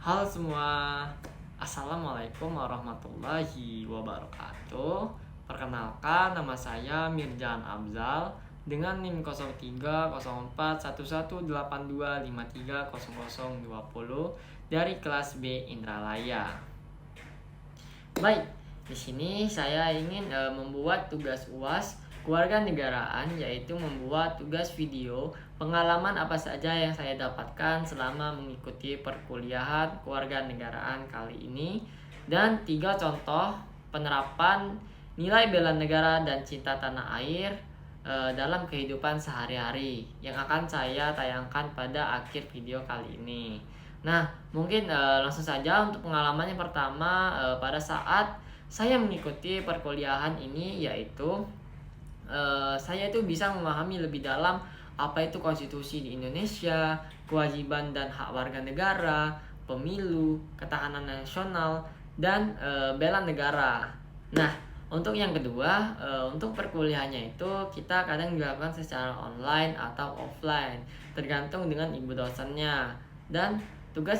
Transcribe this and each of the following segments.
Halo semua, Assalamualaikum warahmatullahi wabarakatuh. Perkenalkan, nama saya Mirjan Abzal dengan NIM 03041182530020 dari kelas B Indralaya. Baik, di sini saya ingin membuat tugas UAS kewarganegaraan, yaitu membuat tugas video pengalaman apa saja yang saya dapatkan selama mengikuti perkuliahan kewarganegaraan kali ini, dan 3 contoh penerapan nilai bela negara dan cinta tanah air dalam kehidupan sehari-hari yang akan saya tayangkan pada akhir video kali ini. Nah, mungkin langsung saja untuk pengalaman yang pertama pada saat saya mengikuti perkuliahan ini, yaitu saya itu bisa memahami lebih dalam apa itu konstitusi di Indonesia, kewajiban dan hak warga negara, pemilu, ketahanan nasional, dan bela negara. Nah, untuk yang kedua, untuk perkuliahannya itu kita kadang dilakukan secara online atau offline, tergantung dengan ibu dosennya. Dan tugas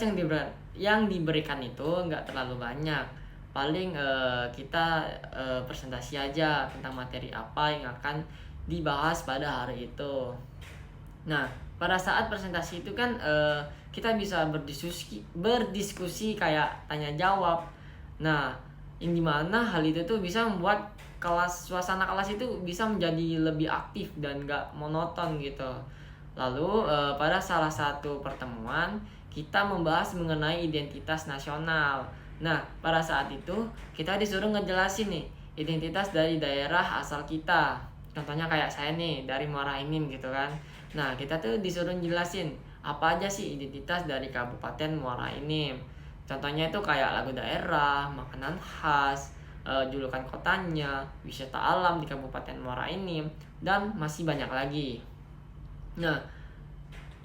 yang diberikan itu nggak terlalu banyak. Paling kita presentasi aja tentang materi apa yang akan dibahas pada hari itu. Nah, pada saat presentasi itu kan kita bisa berdiskusi kayak tanya jawab. Nah, yang dimana hal itu tuh bisa membuat suasana kelas itu bisa menjadi lebih aktif dan gak monoton gitu. Lalu pada salah satu pertemuan kita membahas mengenai identitas nasional. Nah, pada saat itu kita disuruh ngejelasin nih identitas dari daerah asal kita. Contohnya kayak saya nih dari Muara Enim gitu kan. Nah, kita tuh disuruh jelasin apa aja sih identitas dari Kabupaten Muara Enim. Contohnya itu kayak lagu daerah, makanan khas, julukan kotanya, wisata alam di Kabupaten Muara Enim, dan masih banyak lagi. Nah,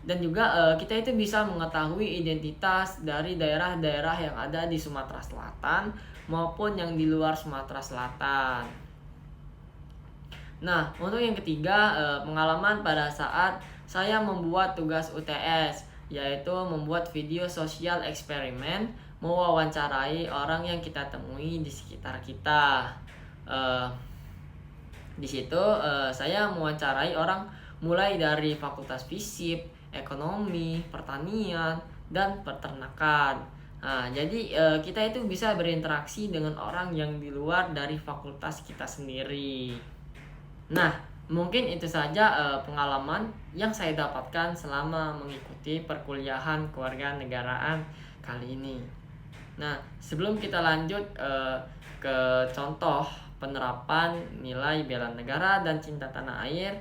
dan juga kita itu bisa mengetahui identitas dari daerah-daerah yang ada di Sumatera Selatan maupun yang di luar Sumatera Selatan. Nah, untuk yang ketiga, pengalaman pada saat saya membuat tugas UTS, yaitu membuat video sosial eksperimen mewawancarai orang yang kita temui di sekitar kita. Di situ saya mewawancarai orang mulai dari Fakultas Fisip, Ekonomi, Pertanian, dan Peternakan. Nah, jadi kita itu bisa berinteraksi dengan orang yang di luar dari fakultas kita sendiri. Nah, mungkin itu saja pengalaman yang saya dapatkan selama mengikuti perkuliahan kewarganegaraan kali ini. Nah, sebelum kita lanjut ke contoh penerapan nilai bela negara dan cinta tanah air,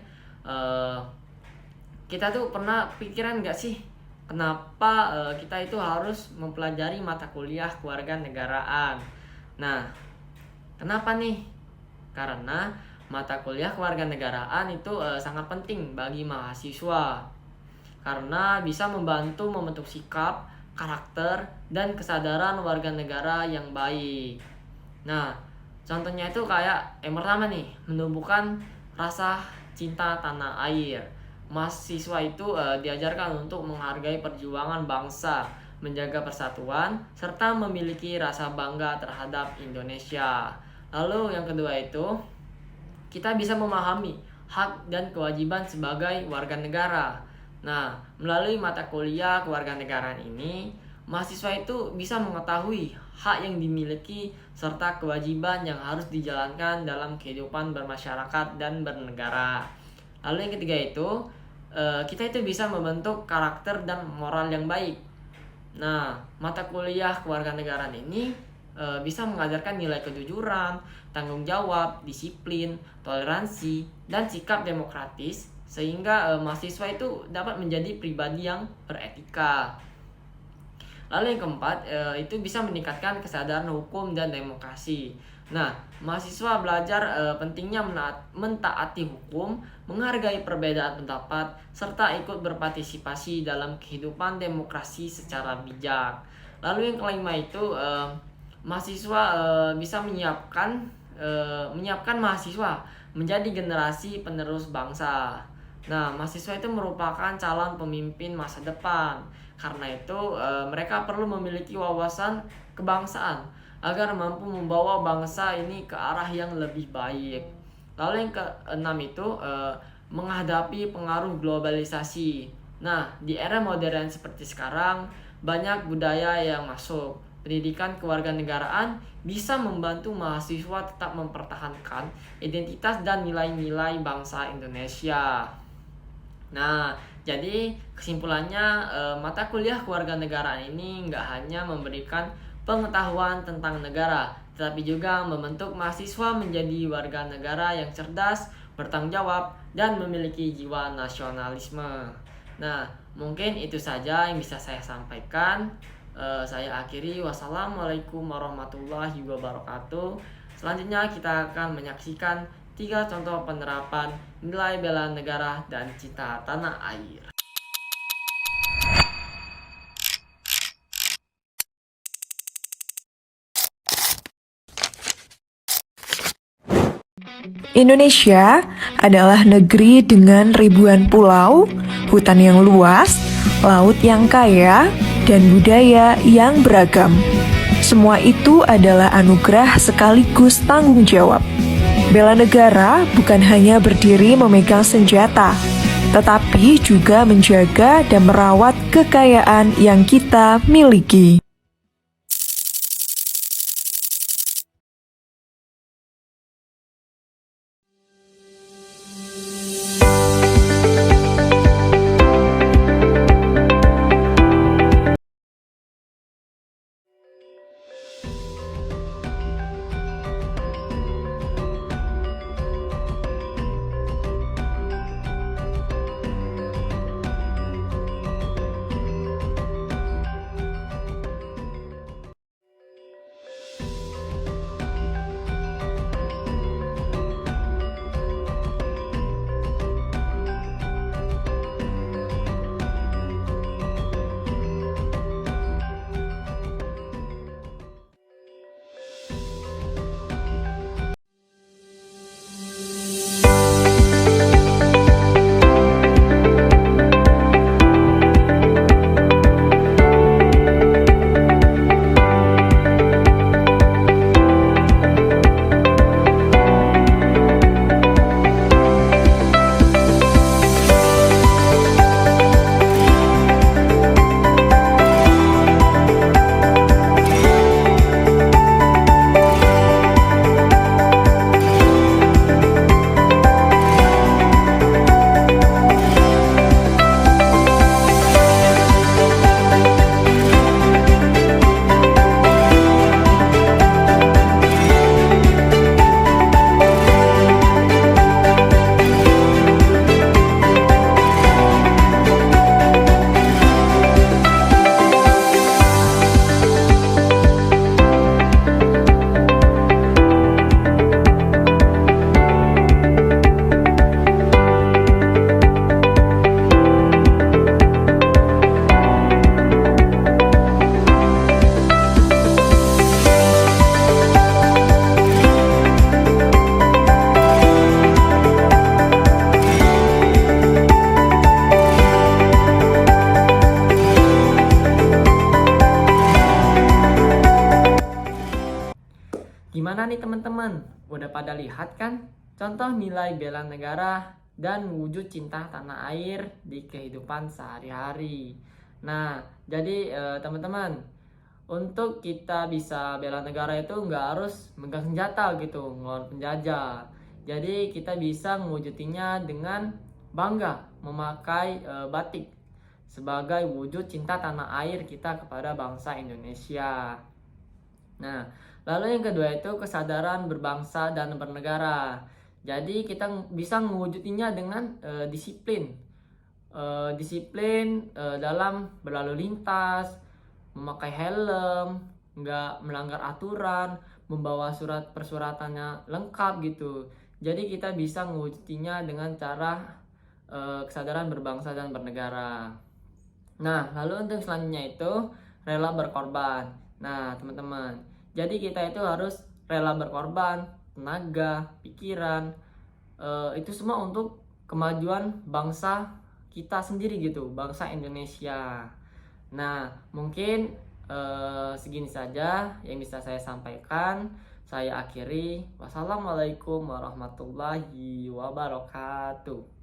kita tuh pernah pikiran nggak sih kenapa kita itu harus mempelajari mata kuliah kewarganegaraan? Nah, kenapa nih? Karena mata kuliah kewarganegaraan itu sangat penting bagi mahasiswa karena bisa membantu membentuk sikap, karakter, dan kesadaran warga negara yang baik. Nah, contohnya itu kayak yang pertama nih, menumbuhkan rasa cinta tanah air. Mahasiswa itu diajarkan untuk menghargai perjuangan bangsa, menjaga persatuan, serta memiliki rasa bangga terhadap Indonesia. Lalu yang kedua itu, kita bisa memahami hak dan kewajiban sebagai warga negara. Nah, melalui mata kuliah kewarganegaraan ini, mahasiswa itu bisa mengetahui hak yang dimiliki serta kewajiban yang harus dijalankan dalam kehidupan bermasyarakat dan bernegara. Lalu yang ketiga itu, kita itu bisa membentuk karakter dan moral yang baik. Nah, mata kuliah kewarganegaraan ini bisa mengajarkan nilai kejujuran, tanggung jawab, disiplin, toleransi, dan sikap demokratis sehingga mahasiswa itu dapat menjadi pribadi yang beretika. Lalu yang keempat, itu bisa meningkatkan kesadaran hukum dan demokrasi. Nah, mahasiswa belajar pentingnya mentaati hukum, menghargai perbedaan pendapat, serta ikut berpartisipasi dalam kehidupan demokrasi secara bijak. Lalu yang kelima itu, mahasiswa bisa menyiapkan mahasiswa menjadi generasi penerus bangsa. Nah, mahasiswa itu merupakan calon pemimpin masa depan Karena itu mereka perlu memiliki wawasan kebangsaan agar mampu membawa bangsa ini ke arah yang lebih baik. Lalu yang keenam itu menghadapi pengaruh globalisasi. Nah, di era modern seperti sekarang, banyak budaya yang masuk. Pendidikan kewarganegaraan bisa membantu mahasiswa tetap mempertahankan identitas dan nilai-nilai bangsa Indonesia. Nah, jadi kesimpulannya mata kuliah kewarganegaraan ini nggak hanya memberikan pengetahuan tentang negara, tetapi juga membentuk mahasiswa menjadi warga negara yang cerdas, bertanggung jawab, dan memiliki jiwa nasionalisme. Nah, mungkin itu saja yang bisa saya sampaikan. Saya akhiri. Wassalamualaikum warahmatullahi wabarakatuh. Selanjutnya kita akan menyaksikan 3 contoh penerapan nilai bela negara dan cinta tanah air. Indonesia adalah negeri dengan ribuan pulau, hutan yang luas, laut yang kaya, dan budaya yang beragam. Semua itu adalah anugerah sekaligus tanggung jawab. Bela negara bukan hanya berdiri memegang senjata, tetapi juga menjaga dan merawat kekayaan yang kita miliki. Gimana nih teman-teman? Udah pada lihat kan contoh nilai bela negara dan wujud cinta tanah air di kehidupan sehari-hari. Nah, jadi teman-teman, untuk kita bisa bela negara itu nggak harus megang senjata gitu, ngelawan penjajah. Jadi kita bisa mewujudinya dengan bangga memakai batik sebagai wujud cinta tanah air kita kepada bangsa Indonesia. Nah, lalu yang kedua itu kesadaran berbangsa dan bernegara. Jadi kita bisa mewujudinya dengan disiplin. Disiplin dalam berlalu lintas, memakai helm, nggak melanggar aturan, membawa surat persyaratannya lengkap gitu. Jadi kita bisa mewujudinya dengan cara kesadaran berbangsa dan bernegara. Nah, lalu untuk selanjutnya itu rela berkorban. Nah, teman-teman, jadi kita itu harus rela berkorban, tenaga, pikiran, itu semua untuk kemajuan bangsa kita sendiri gitu, bangsa Indonesia. Nah, mungkin segini saja yang bisa saya sampaikan. Saya akhiri. Wassalamualaikum warahmatullahi wabarakatuh.